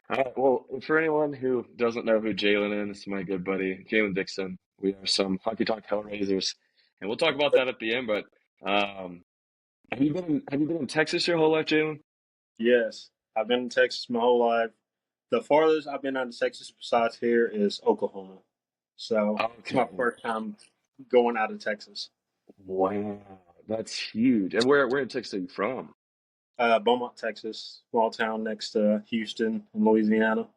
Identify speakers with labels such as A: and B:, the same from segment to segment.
A: All right. Well, for anyone who doesn't know who Jalen is, my good buddy, Jaylene Dixon. We are some Honky Tonk Hellraisers, and we'll talk about that at the end. But have you been in Texas your whole life, Jalen?
B: Yes, I've been in Texas my whole life. The farthest I've been out of Texas besides here is Oklahoma. So it's my
A: Okay.
B: first time going out of Texas.
A: Wow, that's huge. And where in Texas are you from?
B: Beaumont, Texas, small town next to Houston in Louisiana.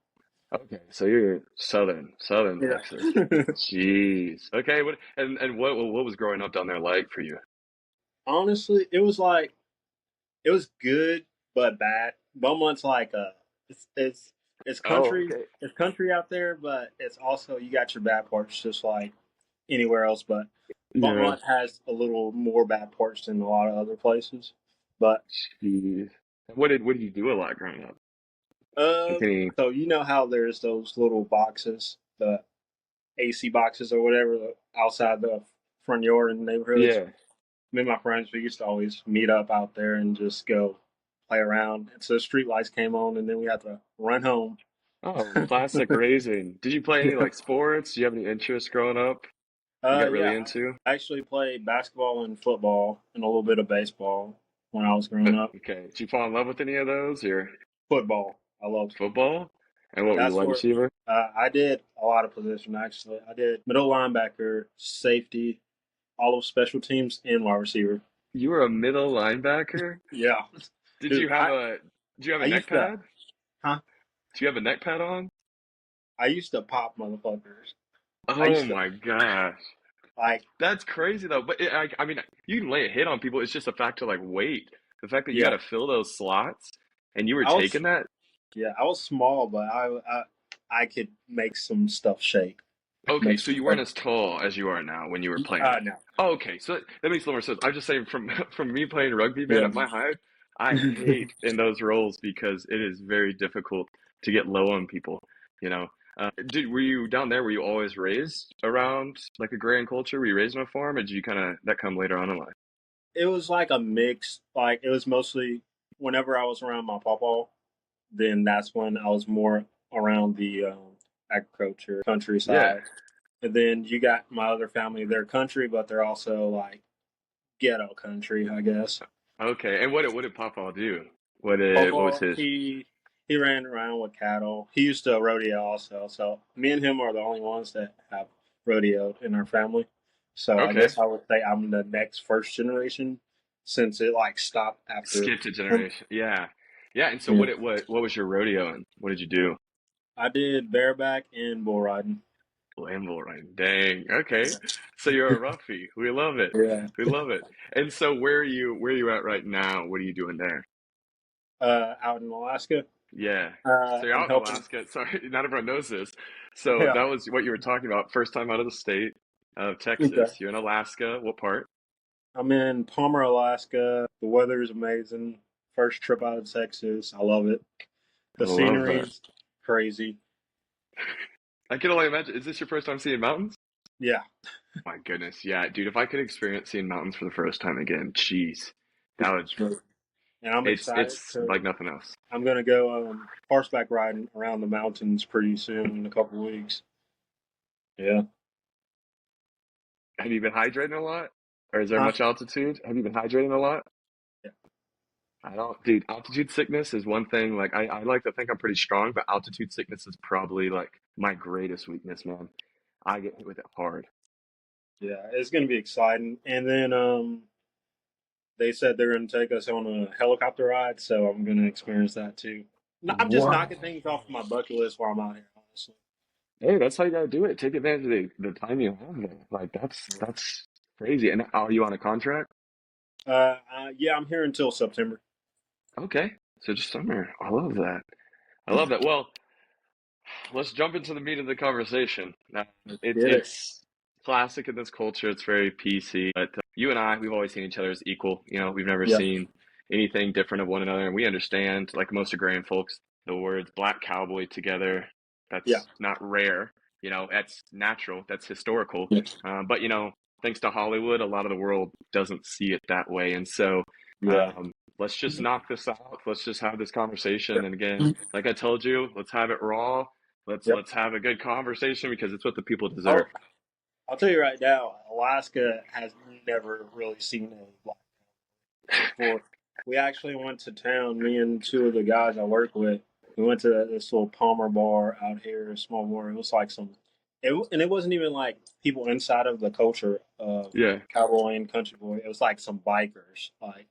A: Okay, so you're southern
B: Yeah.
A: Texas. Jeez. Okay. What was growing up down there like for you?
B: Honestly, it was good but bad. Beaumont's like it's
A: Oh,
B: country.
A: okay.
B: It's country out there, but it's also you got your bad parts just like anywhere else. But
A: Yeah.
B: Beaumont has a little more bad parts than a lot of other places. But
A: Jeez. What did you do a lot growing up?
B: uh,
A: Like any?
B: so you know how there's those little boxes, the AC boxes or whatever, outside the front yard in the neighborhoods.
A: Yeah.
B: Me and my friends, we used to always meet up out there and just go play around. And so the street lights came on, and then we had to run home.
A: Oh, classic racing. Did you play any
B: Yeah.
A: like sports? Do you have any interest growing up? You got
B: Yeah.
A: really into?
B: I actually played basketball and football and a little bit of baseball when I was growing up.
A: Okay. Did you fall in love with any of those or
B: Football, I loved football.
A: football? And what were you,
B: That's
A: wide
B: where
A: receiver?
B: I did a lot of position actually. I did middle linebacker, safety, all of special teams, and wide receiver.
A: You were a middle linebacker?
B: Yeah,
A: Did
B: dude.
A: you have a did you have
B: I
A: a neck
B: used to,
A: pad?
B: huh?
A: Do you have a neck pad on?
B: I used to pop motherfuckers. I
A: Oh
B: used to
A: my gosh.
B: like,
A: That's crazy though. But I mean, you can lay a hit on people. It's just a fact of like weight. The fact that you got
B: yeah.
A: to fill those slots and you were
B: I was,
A: taking that.
B: yeah, I was small, but I could make some stuff shake. I could
A: Okay,
B: make
A: so
B: some
A: you weren't
B: stuff.
A: as tall as you are now when you were playing.
B: No,
A: Oh, okay, so that makes a little more sense. I'm just saying from from me playing rugby, man,
B: yeah.
A: at my height, I hate in those roles because it is very difficult to get low on people. You know, were you down there? Were you always raised around like agrarian culture? Were you raised on a farm, or did you kind of that come later on in life?
B: It was like a mix. Like it was mostly whenever I was around my papa, then that's when I was more around the agriculture
A: Yeah.
B: countryside. And then you got my other family. They're country, but they're also like ghetto country, I guess.
A: Okay. And what did Papa do? What was
B: Papa,
A: his?
B: he ran around with cattle. He used to rodeo also. So me and him are the only ones that have rodeoed in our family. So I
A: Okay.
B: guess I would say I'm the next first generation since it like stopped after
A: Skipped a
B: him.
A: generation. Yeah. Yeah. And so
B: Yeah.
A: what was your rodeo and what did you do?
B: I did bareback and bull riding.
A: Lambo right. Dang. Okay. So you're a roughie. We love it.
B: Yeah.
A: We love it. And so where are you at right now? What are you doing there?
B: Out in Alaska.
A: Yeah. So you're
B: I'm
A: out in
B: helping.
A: Alaska. Sorry, not everyone knows this. So
B: Yeah.
A: that was what you were talking about. First time out of the state of
B: Okay.
A: Texas. You're in Alaska. What part?
B: I'm in Palmer, Alaska. The weather is amazing. First trip out of Texas. I love it.
A: I
B: The
A: love that.
B: scenery's crazy.
A: I can only imagine. Is this your first time seeing mountains?
B: Yeah.
A: My goodness. Yeah, dude, if I could experience seeing mountains for the first time again, jeez. That would
B: Sure. And I'm excited
A: it's
B: to.
A: like nothing else.
B: I'm gonna go horseback riding around the mountains pretty soon in a couple weeks. Yeah.
A: Have you been hydrating a lot? Or is there
B: Huh?
A: much altitude? Have you been hydrating a lot?
B: Yeah.
A: I don't, dude, altitude sickness is one thing. Like, I like to think I'm pretty strong, but altitude sickness is probably like my greatest weakness, man. I get hit with it hard.
B: Yeah. It's gonna be exciting. And then they said they're gonna take us on a helicopter ride, so I'm gonna experience that too. I'm just
A: What?
B: knocking things off my bucket list while I'm out here, honestly.
A: Hey, that's how you gotta do it. Take advantage of the time you have there. Like, that's crazy. And are you on a contract?
B: Yeah, I'm here until September.
A: Okay. So just summer. I love that. I love that. Well, let's jump into the meat of the conversation. Now,
B: Let's
A: it's
B: get it.
A: it's classic in this culture. It's very PC, but you and I, we've always seen each other as equal. You know, we've never
B: Yeah.
A: seen anything different of one another, and we understand, like most agrarian folks, the words "black cowboy" together.
B: Yeah.
A: That's not rare. You know, that's natural. That's historical.
B: Yeah.
A: But you know, thanks to Hollywood, a lot of the world doesn't see it that way, and so
B: Yeah.
A: um, let's just knock this out. Let's just have this conversation. And again, like I told you, let's have it raw.
B: Yep.
A: Let's have a good conversation because it's what the people deserve.
B: I'll I'll tell you right now, Alaska has never really seen a black before. We actually went to town. Me and two of the guys I work with. We went to this little Palmer bar out here, a small bar. It was like and it wasn't even like people inside of the culture of
A: Yeah.
B: cowboy and country boy. It was like some bikers. Like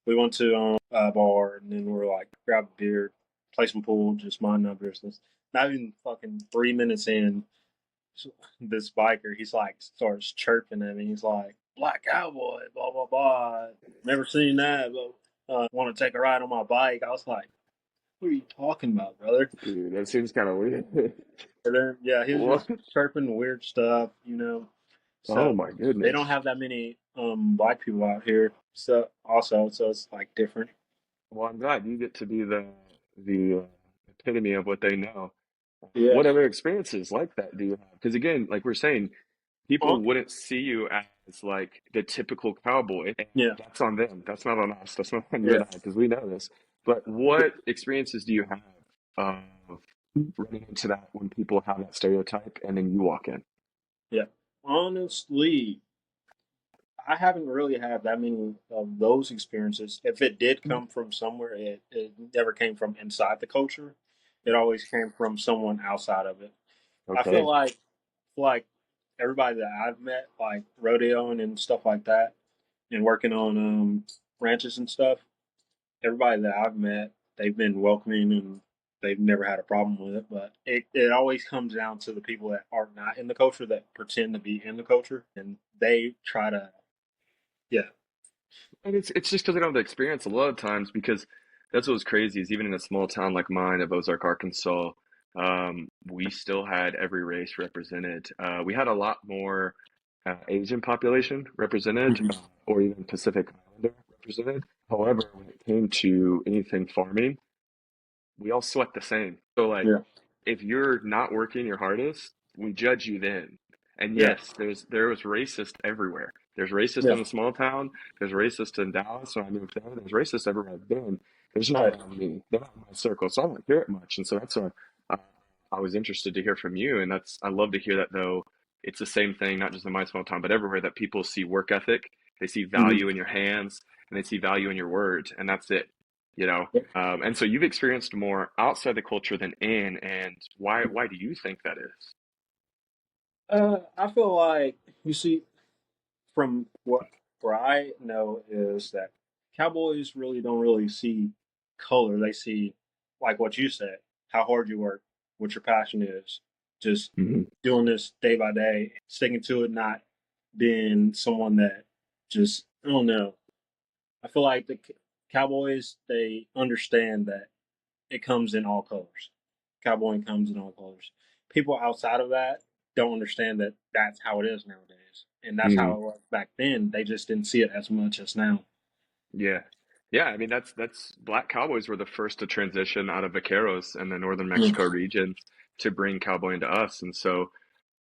B: we went to a bar and then we were like grab a beer, play some pool, just mind our business. Not even fucking 3 minutes in, this biker, he's like starts chirping at me. He's like, "Black cowboy, blah blah blah. Never seen that, but want to take a ride on my bike." I was like, "What are you talking about, brother?"
A: Dude, that seems kind of weird.
B: And then yeah, he was
A: What?
B: just chirping weird stuff, you know.
A: Oh
B: So
A: my
B: they don't
A: goodness.
B: have that many black people out here. So also, so it's like different.
A: Well, I'm glad you get to be the epitome of what they know.
B: Yeah.
A: What other experiences like that do you have? Because again, like we're saying, people
B: Honky.
A: wouldn't see you as like the typical cowboy, and
B: Yeah.
A: that's on them. That's not on us. That's not on you
B: Yeah.
A: and I, because we know this. But what experiences do you have of running into that when people have that stereotype and then you walk in?
B: Yeah. Honestly, I haven't really had that many of those experiences. If it did come from somewhere, it never came from inside the culture. It always came from someone outside of it. I feel
A: Okay.
B: like everybody that I've met, like rodeoing and stuff like that, and working on ranches and stuff, everybody that I've met, they've been welcoming and they've never had a problem with it. But it always comes down to the people that are not in the culture that pretend to be in the culture and they try to, yeah,
A: And it's just because they don't have the experience a lot of times because that's what was crazy is even in a small town like mine of Ozark, Arkansas, we still had every race represented. We had a lot more Asian population represented,
B: mhm,
A: or even Pacific Islander represented. However, when it came to anything farming, we all sweat the same. So like
B: yeah.
A: if you're not working your hardest, we judge you then. And
B: Yeah,
A: yes, there was racist everywhere. There's racist
B: yeah,
A: in the small town. There's racist in Dallas when I moved there. There's racist everywhere I've been. They're just not
B: right.
A: around me. They're not in my circle, so I don't hear it much. And so that's why I, I was interested to hear from you. And that's I love to hear that though. It's the same thing, not just in my small town, but everywhere that people see work ethic. They see
B: Mhm.
A: value in your hands, and they see value in your word, and that's it. You know,
B: Yeah.
A: and so you've experienced more outside the culture than in, and why do you think that is?
B: I feel like you see from what where I know is that cowboys really don't really see color. They see like what you said, how hard you work, what your passion is, just
A: Hmm.
B: doing this day by day, sticking to it, not being someone that just I don't know. I feel like the cowboys they understand that it comes in all colors. Cowboying comes in all colors. People outside of that don't understand that that's how it is nowadays, and that's
A: Hmm.
B: how it was back then. They just didn't see it as much as now.
A: Yeah, yeah. I mean, that's black cowboys were the first to transition out of vaqueros and the northern Mexico regions to bring cowboy into us, and so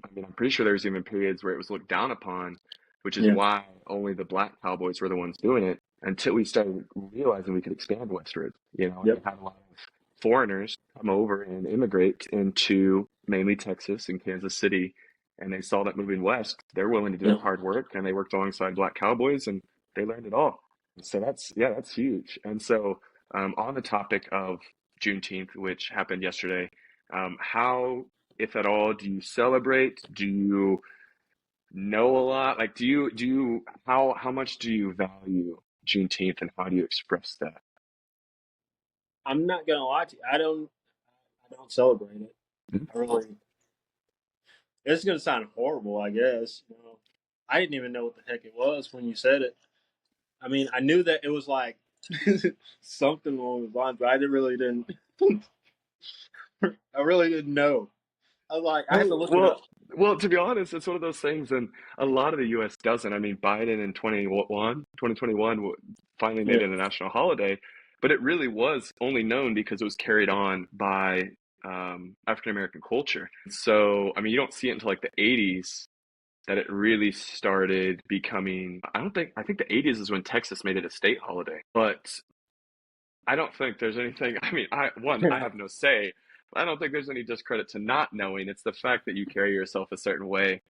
A: I mean, I'm pretty sure there's even periods where it was looked down upon, which is
B: Yeah,
A: why only the black cowboys were the ones doing it until we started realizing we could expand westward, and you
B: yep,
A: had a lot of foreigners come over and immigrate into mainly Texas and Kansas City, and they saw that moving west, they're willing to do
B: yep,
A: that hard work, and they worked alongside black cowboys, and they learned it all. And so yeah, that's huge. And so on the topic of Juneteenth, which happened yesterday, how if at all, do you celebrate? Do you know a lot? Like, how much do you value Juneteenth and how do you express that?
B: I'm not gonna lie to you. I don't celebrate it. I really. It's gonna sound horrible, I guess. I didn't even know what the heck it was when you said it. I mean, I knew that it was like something along those lines, but I really didn't. I really didn't know. I was like, I had to
A: Oh,
B: look it up.
A: well, to be honest, it's one of those things, and a lot of the U.S. doesn't. I mean, Biden in 2021 finally made
B: Yeah,
A: it a national holiday, but it really was only known because it was carried on by African American culture. So, I mean, you don't see it until like the 80s that it really started becoming. I think the 80s is when Texas made it a state holiday. But I don't think there's anything. I mean, I have no say. I don't think there's any discredit to not knowing. It's the fact that you carry yourself a certain way,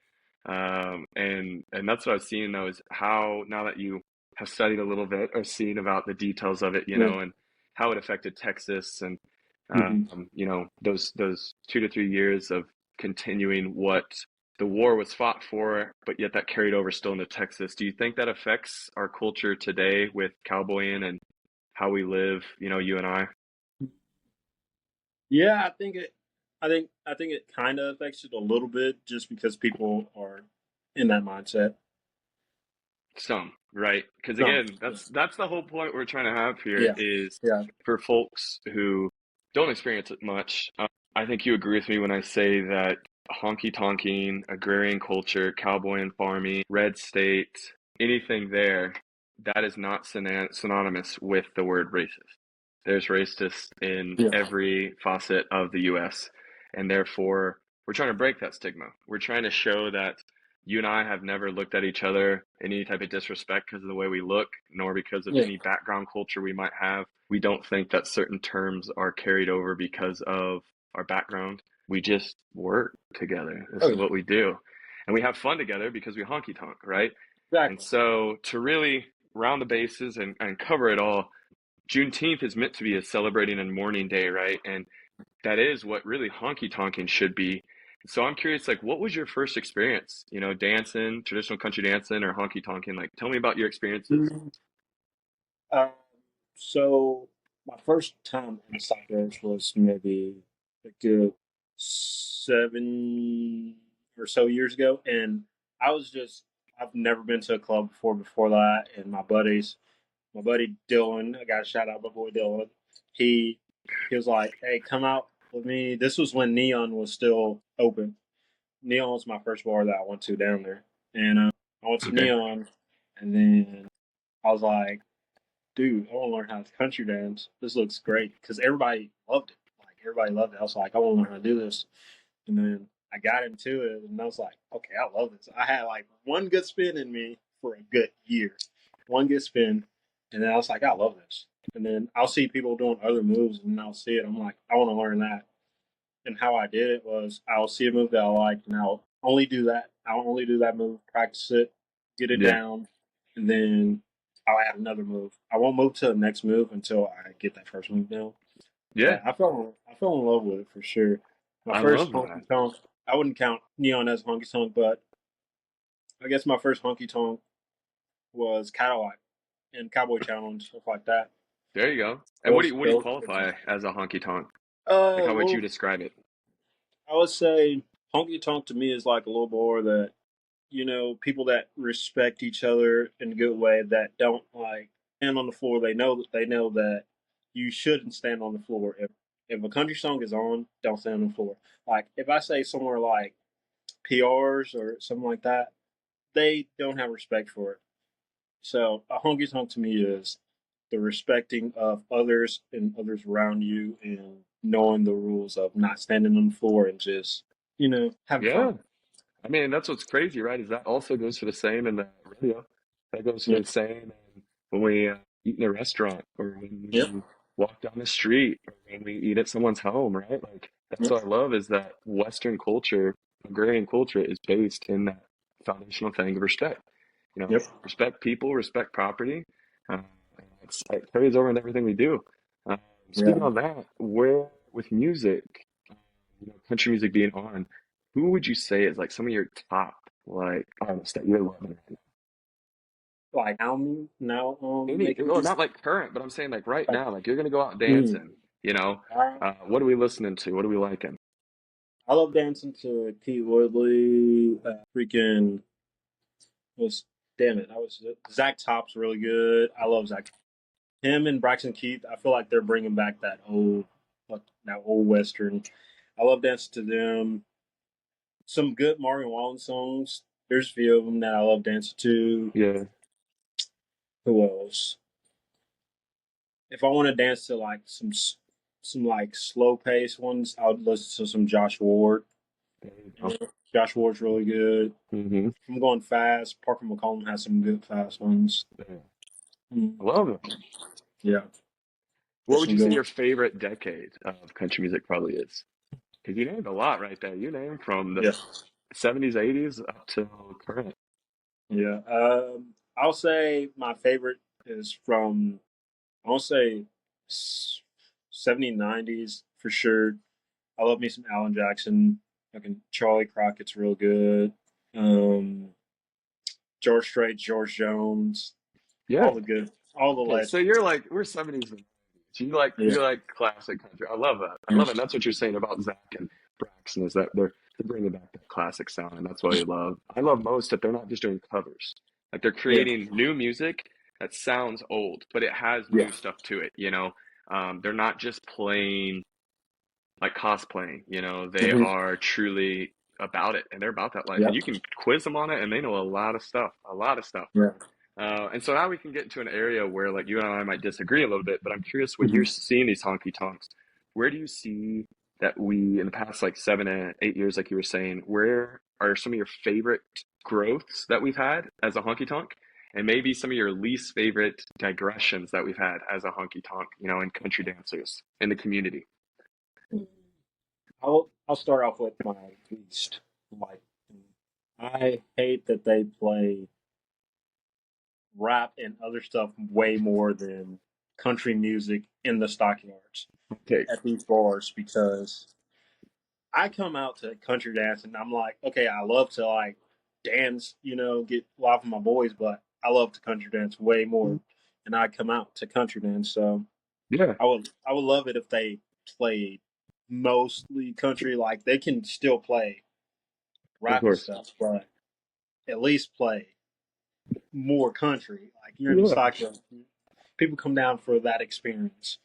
A: and that's what I've seen though is how now that you have studied a little bit or seen about the details of it, you
B: Yeah.
A: know, and how it affected Texas, and
B: Mhm.
A: you know, those 2 to 3 years of continuing what the war was fought for, but yet that carried over still into Texas. Do you think that affects our culture today with cowboying and how we live, you know, you and I?
B: Yeah, I think it. I think it kind of affects it a little bit, just because people are in that mindset.
A: Some, right? Because
B: Some.
A: again, that's the whole point we're trying to have here
B: Yeah.
A: is
B: Yeah.
A: for folks who don't experience it much. I think you agree with me when I say that honky tonking, agrarian culture, cowboy and farming, red state, anything there, that is not synonymous with the word racist. There's racist in
B: Yeah.
A: every facet of the US, and therefore we're trying to break that stigma. We're trying to show that you and I have never looked at each other in any type of disrespect because of the way we look, nor because of
B: Yeah.
A: any background culture we might have. We don't think that certain terms are carried over because of our background. We just work together. This
B: Oh
A: is
B: yeah.
A: what we do. And we have fun together because we honky tonk, right? And
B: Exactly.
A: so to really round the bases and cover it all, Juneteenth is meant to be a celebrating and mourning day, right? And that is what really honky tonking should be. So I'm curious, like, what was your first experience? You know, dancing, traditional country dancing, or honky tonking? Like, tell me about your experiences.
B: Mhm. Um, so my first time in Cyprus was maybe a good 7 or so years ago, and I was just I've never been to a club before. Before that, and my buddy Dylan, I got to shout out my boy Dylan. He he was like, "Hey, come out with me." This was when Neon was still open. Neon was my first bar that I went to down there, and I went to
A: Okay.
B: Neon, and then I was like, dude, I want to learn how to country dance. This looks great because everybody loved it. Like everybody loved it. I was like, I want to learn how to do this. And then I got into it, and I was like, okay, I love this. I had like one good spin in me for a good year, one good spin, and then I was like, I love this. And then I'll see people doing other moves, and I'll see it. I'm like, I want to learn that. And how I did it was I'll see a move that I like, and I'll only do that. I'll only do that move, practice it, get it
A: Yeah.
B: down, and then I'll add another move. I won't move to the next move until I get that first move down.
A: Yeah.
B: But I fell in love with it for sure. My
A: I
B: first
A: love that.
B: honky tonk, I wouldn't count Neon as a honky tonk, but I guess my first honky tonk was Cadillac and Cowboy Challenge, stuff like that.
A: There you go. And
B: Those,
A: what do you
B: those,
A: qualify as a honky tonk? Like, how would you
B: well,
A: describe it?
B: I would say honky tonk to me is like a little more that, people that respect each other in a good way, that don't like stand on the floor. They know that you shouldn't stand on the floor. If a country song is on, don't stand on the floor. Like if I say somewhere like PRs or something like that, they don't have respect for it. So a honky tonk to me is the respecting of others and others around you, and knowing the rules of not standing on the floor and just, having
A: Yeah.
B: fun.
A: I mean, that's what's crazy, right? Is that also goes for the same in the radio. That goes for
B: Yeah.
A: the same when we eat in a restaurant or when
B: Yep.
A: we walk down the street or when we eat at someone's home, right? Like, that's
B: Yep.
A: what I love is that Western culture, agrarian culture is based in that foundational thing of respect. You know,
B: Yep.
A: respect people, respect property. Uh, it carries over in everything we do. Speaking
B: Yeah.
A: of that, where with music, you know, country music being on, who would you say is like some of your top like artists that you're loving right now?
B: Like now,
A: Any,
B: making
A: well,
B: music.
A: not like current, but I'm saying like right
B: Like,
A: now, like you're gonna go out
B: mm,
A: dancing, you know,
B: I,
A: what are we listening to? What are we liking?
B: I love dancing to Pete Woodley. Freaking was damn it. I was Zach Top's really good. I love Zach. Him and Braxton Keith. I feel like they're bringing back that old Western. I love dancing to them. Some good Morgan Wallen songs. There's a few of them that I love dancing to.
A: Yeah,
B: Who else? If I want to dance to like some like slow pace ones, I would listen to some Josh Ward.
A: there you go.
B: Josh Ward's really good.
A: Hmm.
B: If I'm going fast, Parker McCollum has some good fast ones.
A: Yeah.
B: Mm.
A: I love it.
B: Yeah,
A: What
B: there's
A: would
B: some
A: you
B: good
A: say
B: ones.
A: your favorite decade of country music probably is? Because you named a lot right there. You named from the
B: Yeah,
A: 70s, 80s up to current.
B: yeah. I'll say my favorite is from, I'll say 70s, 90s for sure. I love me some Alan Jackson. Fucking Charlie Crockett's real good. Um, George Strait, George Jones,
A: Yeah.
B: all the good, all the
A: Okay, so
B: legends.
A: you're like we're 70s and 90s.
B: Yeah,
A: You like classic country. I love that. I
B: yeah,
A: love it. And that's what you're saying about Zach and Braxton is that they're bringing back that classic sound, and that's what I love most that they're not just doing covers. Like they're
B: yeah,
A: creating new music that sounds old, but it has
B: yeah.
A: new stuff to it. They're not just playing like cosplaying. They
B: Mhm.
A: are truly about it, and they're about that life.
B: Yeah,
A: And you can quiz them on it, and they know a lot of stuff.
B: yeah.
A: And so now we can get into an area where, like, you and I might disagree a little bit, but I'm curious when you're
B: Mhm.
A: seeing these honky tonks, where do you see that we, in the past like 7 to 8 years, like you were saying, where are some of your favorite growths that we've had as a honky tonk, and maybe some of your least favorite digressions that we've had as a honky tonk, in country dancers in the community?
B: I'll start off with my least. Like, I hate that they play rap and other stuff way more than country music in the stockyards
A: Okay.
B: at these bars because I come out to country dance and I'm like, okay, I love to like dance, get live with my boys, but I love to country dance way more, and I come out to country dance. So
A: Yeah,
B: I would love it if they played mostly country. Like they can still play
A: of
B: rap and
A: course.
B: stuff, but at least play more country. Like you're in the
A: Yeah.
B: stockyard, people come down for that experience.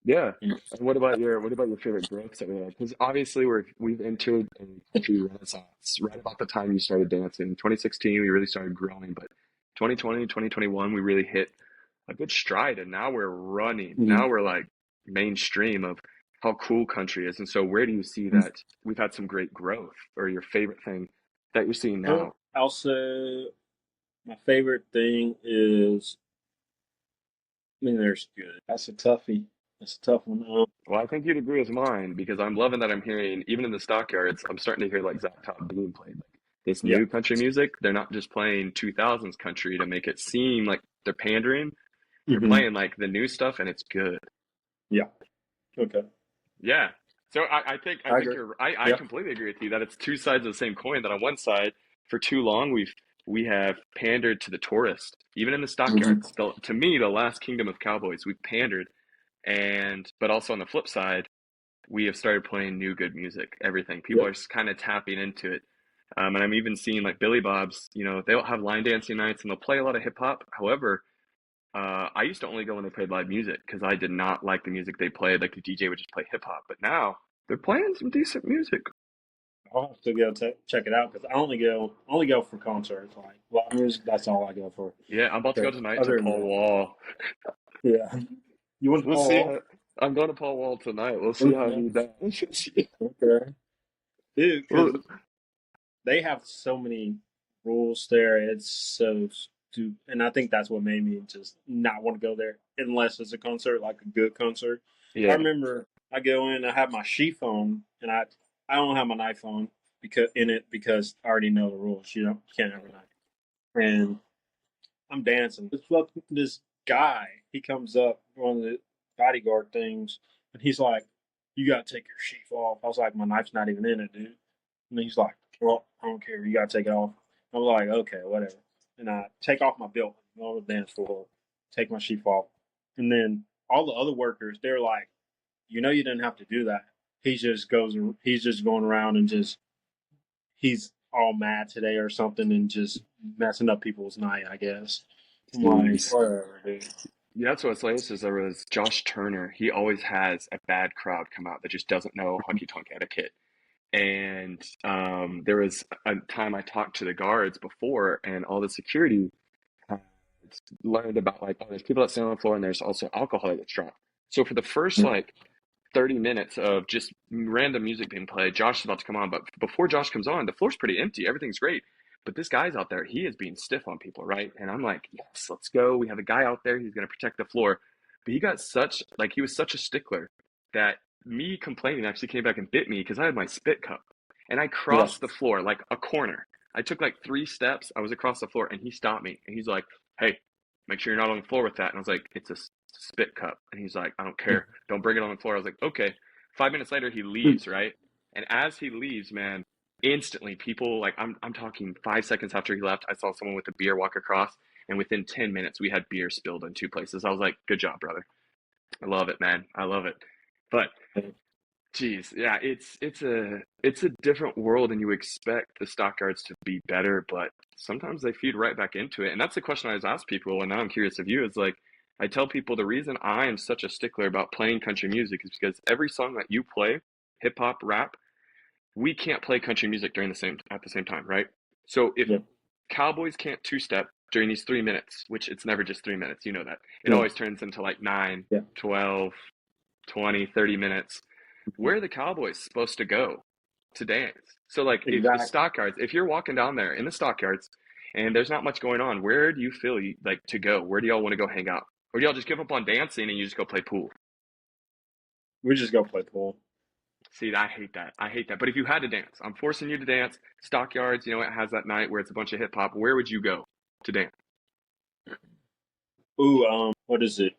A: Yeah.
B: Yeah.
A: And what about your favorite growths that we had? Because obviously we've entered a country renaissance right about the time you started dancing. 2016 we really started growing, but 2020, 2021 we really hit a good stride, and now we're running. Now we're like mainstream of how cool country is. And so where do you see that we've had some great growth, or your favorite thing that you're seeing now?
B: I'll say my favorite thing is, I mean, there's good. That's a toughie. That's a tough one.
A: Well, I think you'd agree with mine because I'm loving that I'm hearing, even in the stockyards, I'm starting to hear like Zach Top being played. Like this
B: Yeah.
A: new country music, they're not just playing 2000s country to make it seem like they're pandering. They're
B: Hmm.
A: playing like the new stuff, and it's good.
B: Yeah. Okay.
A: Yeah. So I
B: I
A: think
B: agree.
A: I
B: Yeah.
A: completely agree with you that it's two sides of the same coin. That on one side, for too long, we have pandered to the tourist, even in the
B: Hmm.
A: stockyards. To me, the last kingdom of cowboys, we've pandered, and but also on the flip side, we have started playing new good music. Everything people
B: Yep.
A: are just kind of tapping into it, and I'm even seeing like Billy Bob's. They'll have line dancing nights and they'll play a lot of hip hop. However, I used to only go when they played live music because I did not like the music they played. Like the DJ would just play hip hop, but now they're playing some decent music.
B: I'll have to go check it out because I only go for concerts. Like live music, that's all I go for.
A: Yeah, I'm about to go
B: So
A: tonight to
B: other than
A: Paul
B: that,
A: Wall.
B: yeah. You went to
A: We'll see.
B: Paul
A: I'm going to Paul Wall tonight. We'll see
B: Wall?
A: how
B: Okay.
A: he does.
B: Okay. Dude,
A: Well,
B: because they have so many rules there. It's so stupid, and I think that's what made me just not want to go there unless it's a concert, like a good concert. I
A: yeah,
B: remember I go in, I have my sheath on, and I don't have my knife on because I already know the rules. You can't have a knife, and I'm dancing. This guy, he comes up one of the bodyguard things, and he's like, "You gotta take your sheath off." I was like, "My knife's not even in it, dude." And he's like, "Well, I don't care. You gotta take it off." I was like, "Okay, whatever." And I take off my belt, go on the dance floor, take my sheath off, and then all the other workers, they're like, "You didn't have to do that." He's just going around and he's all mad today or something and just messing up people's night, I guess. I'm like,
A: jeez.
B: whatever, dude.
A: Yeah, that's what's latest is there was Josh Turner. He always has a bad crowd come out that just doesn't know honky tonk etiquette. And there was a time I talked to the guards before, and all the security had learned about like, oh, there's people that stand on the floor, and there's also alcohol that gets dropped. So for the first like 30 minutes of just random music being played. Josh is about to come on, but before Josh comes on, the floor's pretty empty. Everything's great. But this guy's out there, he is being stiff on people, right? And I'm like, yes, let's go. We have a guy out there, he's going to protect the floor. But he got such, like, he was such a stickler that me complaining actually came back and bit me because I had my spit cup and I
B: Yeah.
A: crossed the floor like a corner. I took like 3 steps, I was across the floor, and he stopped me and he's like, hey, make sure you're not on the floor with that. And I was like, it's a spit cup. And he's like, I don't care. Don't bring it on the floor. I was like, okay. 5 minutes later, he leaves, right? And as he leaves, man, instantly people like I'm talking 5 seconds after he left, I saw someone with a beer walk across, and within 10 minutes we had beer spilled in 2 places. I was like, good job, brother. I love it, man. I love it. But geez, yeah, it's a different world, and you expect the stockyards to be better, but sometimes they feed right back into it. And that's the question I always ask people, and now I'm curious of you, is like I tell people the reason I am such a stickler about playing country music is because every song that you play, hip hop, rap, we can't play country music during the same at the same time, right? So if
B: Yeah.
A: Cowboys can't two step during these 3 minutes, which it's never just 3 minutes, you know that. It
B: Yeah.
A: always turns into like 9,
B: Yeah.
A: 12, 20, 30 minutes. Where are the Cowboys supposed to go to dance? So like if the
B: Exactly.
A: stockyards, if you're walking down there in the stockyards and there's not much going on, where do you feel you, like to go? Where do y'all want to go hang out? Or do y'all just give up on dancing and you just go play pool?
B: We just go play pool.
A: See, I hate that. I hate that. But if you had to dance, I'm forcing you to dance. Stockyards, it has that night where it's a bunch of hip hop. Where would you go to dance?
B: Ooh, what is it?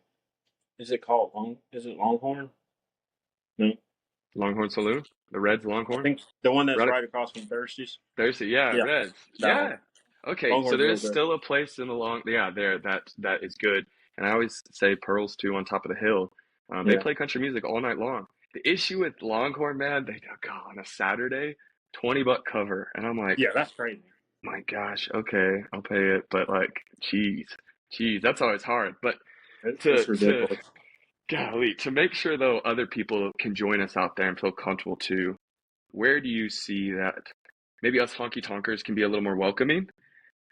B: Is it called Is it Longhorn? No,
A: Longhorn Saloon? The Reds
B: I
A: Longhorn?
B: think the one that's
A: Right.
B: right across from Thirsties.
A: Thursday, yeah,
B: Yeah,
A: Reds.
B: that one.
A: Yeah. Okay, so
B: Longhorn's
A: there
B: real
A: is
B: good.
A: still a place in the yeah, there that is good. And I always say Pearls too on top of the hill. They
B: Yeah,
A: play country music all night long. The issue with Longhorn, man, they go on a Saturday, $20 cover, and I'm like,
B: yeah, that's crazy.
A: my gosh, okay, I'll pay it, but like, geez, that's always hard. But
B: It's
A: to
B: ridiculous.
A: golly, to make sure though other people can join us out there and feel comfortable too, where do you see that maybe us honky tonkers can be a little more welcoming?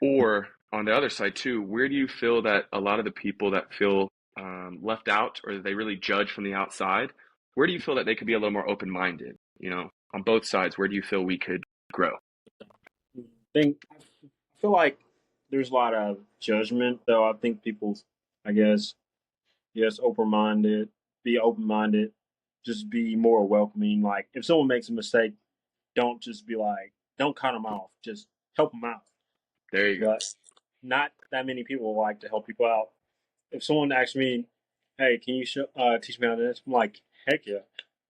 A: Or on the other side too, where do you feel that a lot of the people that feel left out or they really judge from the outside, where do you feel that they could be a little more open-minded? On both sides, where do you feel we could grow?
B: I feel like there's a lot of judgment, though. I think people, I guess, yes, be open minded, just be more welcoming. Like if someone makes a mistake, don't just be like, don't cut them off, just help them out.
A: There you go.
B: But not that many people like to help people out. If someone asks me, "Hey, can you teach me how to dance?" I'm like, "Heck yeah!"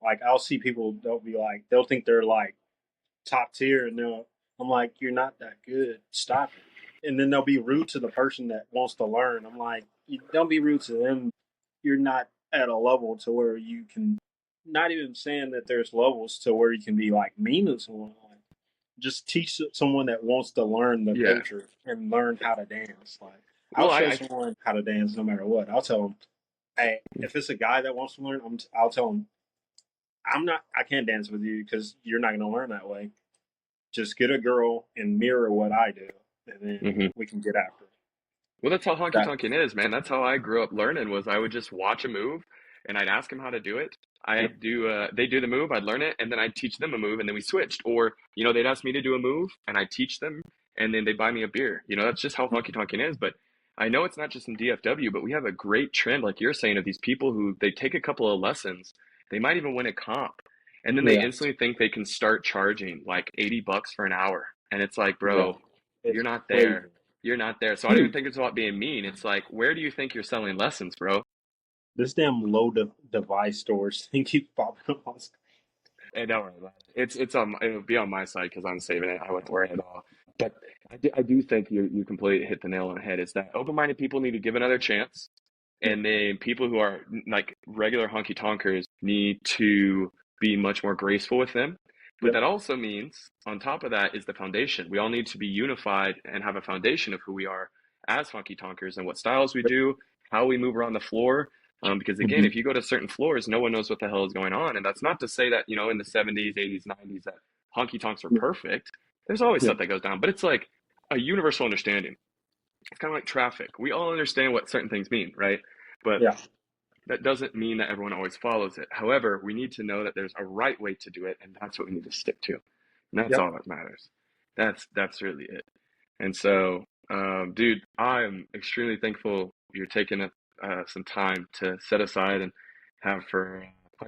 B: Like I'll see people, they'll think they're like top tier, and I'm like, "You're not that good. Stop it." And then they'll be rude to the person that wants to learn. I'm like, don't be rude to them. You're not at a level to where you can. Not even saying that there's levels to where you can be like mean to someone. Like, just teach someone that wants to learn the
A: Yeah.
B: culture and learn how to dance. Like I'll
A: Well,
B: show
A: I
B: someone how to dance no matter what. I'll tell them, hey, if it's a guy that wants to learn, I'll tell him, I can't dance with you because you're not going to learn that way. Just get a girl and mirror what I do, and then
A: mhm.
B: we can get after it.
A: Well, that's how honky
B: That,
A: tonkin is, man. That's how I grew up learning was I would just watch a move and I'd ask them how to do it.
B: yeah,
A: They do the move, I'd learn it, and then I'd teach them a move, and then we switched. Or, they'd ask me to do a move and I'd teach them, and then they'd buy me a beer. That's just how honky tonkin is. But I know it's not just in DFW, but we have a great trend, like you're saying, of these people who they take a couple of lessons, they might even win a comp, and then they
B: yeah,
A: instantly think they can start charging like $80 for an hour. And it's like,
B: yeah.
A: bro, you're
B: It's
A: not there.
B: crazy.
A: You're not there. So I don't even think it's about being mean. It's like, where do you think you're selling lessons, bro?
B: This damn low device stores thing keeps popping up on.
A: And don't worry about it. It'll be on my side because I'm saving it. I wouldn't worry at all. But I do think you completely hit the nail on the head. Is that open-minded people need to give another chance,
B: Yeah,
A: and then people who are like regular honky tonkers need to be much more graceful with them. But
B: yep,
A: that also means, on top of that, is the foundation. We all need to be unified and have a foundation of who we are as honky tonkers and what styles we
B: yep.
A: do, how we move around the floor. Because again,
B: Mm-hmm.
A: if you go to certain floors, no one knows what the hell is going on. And that's not to say that, in the 70s, 80s, 90s, that honky tonks are
B: Yeah,
A: perfect. There's always
B: yeah,
A: stuff that goes down, but it's like a universal understanding. It's kind of like traffic. We all understand what certain things mean, right? But
B: yeah.
A: That doesn't mean that everyone always follows it. However, we need to know that there's a right way to do it, and that's what we need to stick to. And that's
B: Yep.
A: all that matters. That's really it. And so, dude, I'm extremely thankful you're taking some time to set aside and have for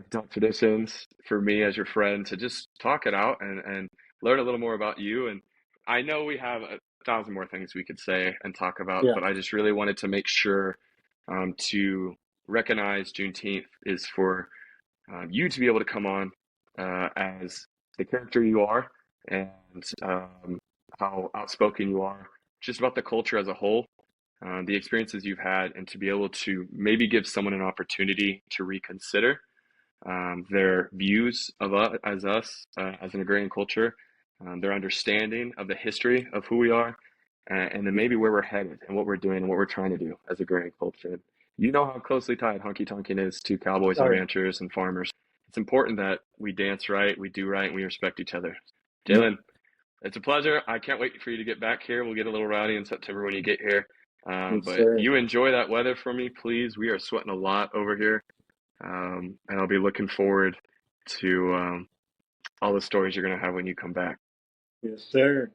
A: talk traditions for me as your friend to just talk it out and learn a little more about you. And I know we have a thousand more things we could say and talk about,
B: Yeah.
A: but I just really wanted to make sure to recognize Juneteenth is for you to be able to come on as the character you are and how outspoken you are, just about the culture as a whole, the experiences you've had, and to be able to maybe give someone an opportunity to reconsider their views of us as an agrarian culture, their understanding of the history of who we are, and then maybe where we're headed and what we're doing and what we're trying to do as agrarian culture. You know how closely tied honky tonkin is to cowboys and
B: Oh, yeah.
A: ranchers and farmers. It's important that we dance right, we do right, and we respect each other.
B: Yep.
A: Jalen, it's a pleasure. I can't wait for you to get back here. We'll get a little rowdy in September when you get here.
B: Yes,
A: But
B: sir.
A: you enjoy that weather for me, please. We are sweating a lot over here. And I'll be looking forward to all the stories you're going to have when you come back.
B: Yes, sir.